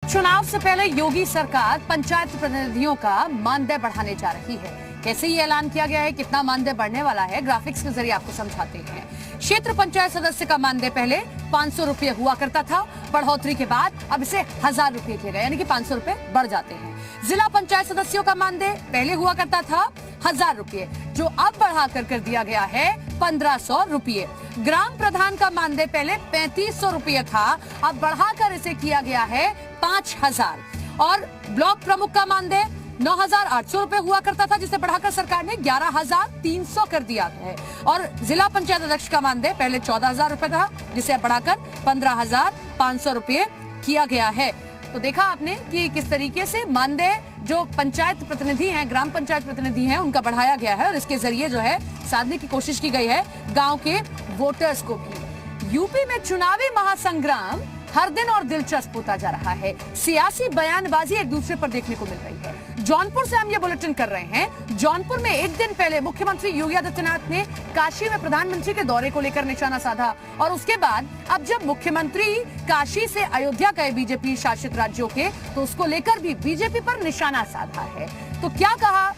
चुनाव से पहले योगी सरकार पंचायत प्रतिनिधियों का मानदेय बढ़ाने जा रही है। कैसे ये ऐलान किया गया है, कितना मानदेय बढ़ने वाला है, ग्राफिक्स के जरिए आपको समझाते हैं। क्षेत्र पंचायत सदस्य का मानदेय पहले 500 रुपये हुआ करता था। बढ़ोतरी के बाद अब इसे 1000 रुपये किए गए, यानी कि 500 रुपये बढ़ जाते हैं। जिला पंचायत सदस्यों का मानदेय पहले हुआ करता था 1000 रुपये, जो अब बढ़ाकर कर दिया गया है 1500 रुपये। ग्राम प्रधान का मानदेय पहले 3500 रुपये था, अब बढ़ाकर इसे किया गया है 5000। और ब्लॉक प्रमुख का मानदेय 9800 रुपए हुआ करता था, जिसे बढ़ाकर सरकार ने 11300 कर दिया है। और जिला पंचायत अध्यक्ष का मानदेय पहले 14000 रुपए था, जिसे बढ़ाकर 15500 रुपए किया गया है। तो देखा आपने कि किस तरीके से मानदेय जो पंचायत प्रतिनिधि हैं, ग्राम पंचायत प्रतिनिधि हैं, उनका बढ़ाया गया है और इसके जरिए जो है साधने की कोशिश की गई है गांव के वोटर्स को भी। यूपी में चुनावी महासंग्राम हर दिन और दिलचस्प होता जा रहा है। सियासी बयानबाजी एक दूसरे पर देखने को मिल रही है। जौनपुर से हम ये बुलेटिन कर रहे हैं। जौनपुर में एक दिन पहले मुख्यमंत्री योगी आदित्यनाथ ने काशी में प्रधानमंत्री के दौरे को लेकर निशाना साधा और उसके बाद अब जब मुख्यमंत्री काशी से अयोध्या गए बीजेपी शासित राज्यों के, तो उसको लेकर भी बीजेपी पर निशाना साधा है। तो क्या कहा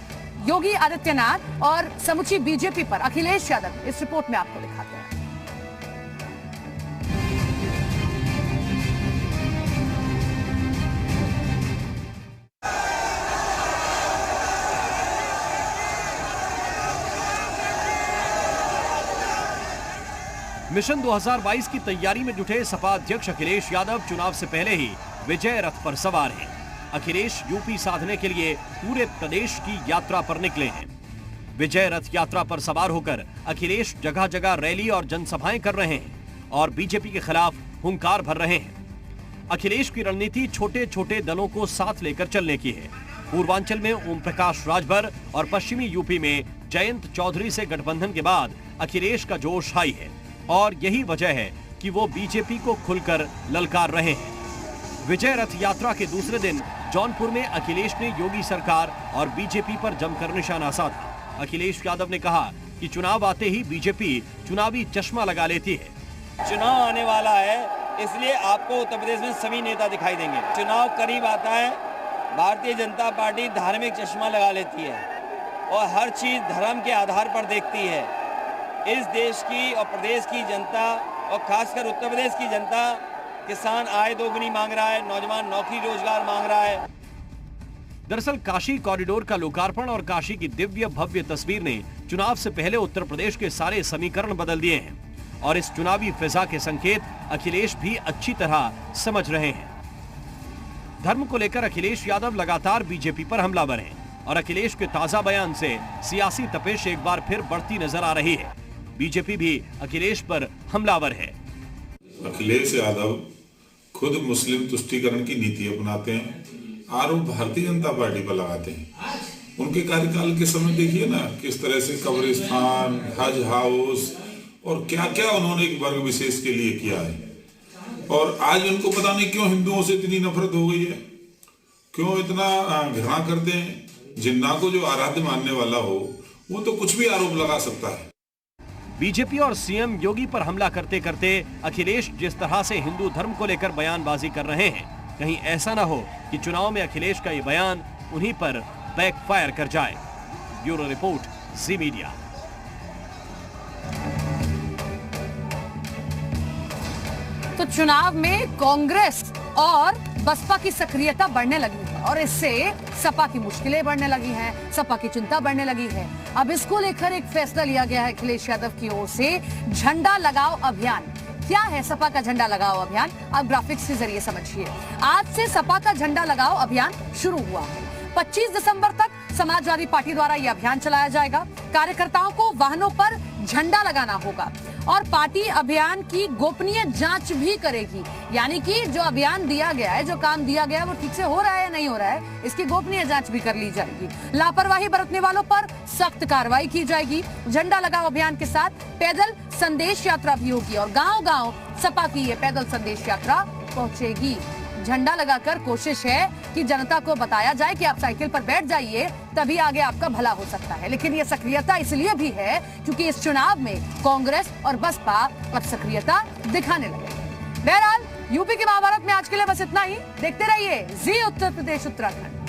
योगी आदित्यनाथ और समूची बीजेपी पर अखिलेश यादव, इस रिपोर्ट में आपको दिखाते हैं। मिशन 2022 की तैयारी में जुटे सपा अध्यक्ष अखिलेश यादव चुनाव से पहले ही विजय रथ पर सवार हैं। अखिलेश यूपी साधने के लिए पूरे प्रदेश की यात्रा पर निकले हैं। विजय रथ यात्रा पर सवार होकर अखिलेश जगह जगह रैली और जनसभाएं कर रहे हैं और बीजेपी के खिलाफ हुंकार भर रहे हैं। अखिलेश की रणनीति छोटे छोटे दलों को साथ लेकर चलने की है। पूर्वांचल में ओम प्रकाश राजभर और पश्चिमी यूपी में जयंत चौधरी से गठबंधन के बाद अखिलेश का जोश हाई है और यही वजह है कि वो बीजेपी को खुलकर ललकार रहे हैं। विजय रथ यात्रा के दूसरे दिन जौनपुर में अखिलेश ने योगी सरकार और बीजेपी पर जमकर निशाना साधा। अखिलेश यादव ने कहा कि चुनाव आते ही बीजेपी चुनावी चश्मा लगा लेती है। चुनाव आने वाला है, इसलिए आपको उत्तर प्रदेश में सभी नेता दिखाई देंगे। चुनाव करीब आता है, भारतीय जनता पार्टी धार्मिक चश्मा लगा लेती है और हर चीज धर्म के आधार पर देखती है। इस देश की और प्रदेश की जनता और खासकर उत्तर प्रदेश की जनता, किसान आय दोगुनी मांग रहा है, नौजवान नौकरी रोजगार मांग रहा है। दरअसल काशी कॉरिडोर का लोकार्पण और काशी की दिव्य भव्य तस्वीर ने चुनाव से पहले उत्तर प्रदेश के सारे समीकरण बदल दिए हैं और इस चुनावी फिजा के संकेत अखिलेश भी अच्छी तरह समझ रहे हैं। धर्म को लेकर अखिलेश यादव लगातार बीजेपी पर हमलावर हैं और अखिलेश के ताजा बयान से सियासी तपिश एक बार फिर बढ़ती नजर आ रही है। बीजेपी भी अखिलेश पर हमलावर है। अखिलेश यादव खुद मुस्लिम तुष्टीकरण की नीति अपनाते हैं, आरोप भारतीय जनता पार्टी पर लगाते हैं। उनके कार्यकाल के समय देखिए ना किस तरह से कब्रिस्तान, हज हाउस और क्या क्या उन्होंने एक वर्ग विशेष के लिए किया है। और आज उनको पता नहीं क्यों हिंदुओं से इतनी नफरत हो गई है, क्यों इतना घृणा करते हैं। जिन्ना को जो आराध्य मानने वाला हो वो तो कुछ भी आरोप लगा सकता है। बीजेपी और सीएम योगी पर हमला करते करते अखिलेश जिस तरह से हिंदू धर्म को लेकर बयानबाजी कर रहे हैं, कहीं ऐसा ना हो कि चुनाव में अखिलेश का ये बयान उन्हीं पर बैकफायर कर जाए। ब्यूरो रिपोर्ट, जी मीडिया। तो चुनाव में कांग्रेस और बसपा की सक्रियता बढ़ने लगी है और इससे सपा की मुश्किलें बढ़ने लगी हैं, सपा की चिंता बढ़ने लगी है। अब इसको लेकर एक फैसला लिया गया है अखिलेश यादव की ओर से, झंडा लगाओ अभियान। क्या है सपा का झंडा लगाओ अभियान, आप ग्राफिक्स के जरिए समझिए। आज से सपा का झंडा लगाओ अभियान शुरू हुआ है। 25 दिसंबर तक समाजवादी पार्टी द्वारा यह अभियान चलाया जाएगा। कार्यकर्ताओं को वाहनों पर झंडा लगाना होगा और पार्टी अभियान की गोपनीय जांच भी करेगी, यानी कि जो अभियान दिया गया है, जो काम दिया गया है, वो ठीक से हो रहा है या नहीं हो रहा है, इसकी गोपनीय जांच भी कर ली जाएगी। लापरवाही बरतने वालों पर सख्त कार्रवाई की जाएगी। झंडा लगाओ अभियान के साथ पैदल संदेश यात्रा भी होगी और गांव-गांव सपा की ये पैदल संदेश यात्रा पहुंचेगी। झंडा लगाकर कोशिश है कि जनता को बताया जाए कि आप साइकिल पर बैठ जाइए, तभी आगे आपका भला हो सकता है। लेकिन ये सक्रियता इसलिए भी है क्योंकि इस चुनाव में कांग्रेस और बसपा अब सक्रियता दिखाने लगे। बहरहाल यूपी के महाभारत में आज के लिए बस इतना ही। देखते रहिए जी उत्तर प्रदेश उत्तराखंड।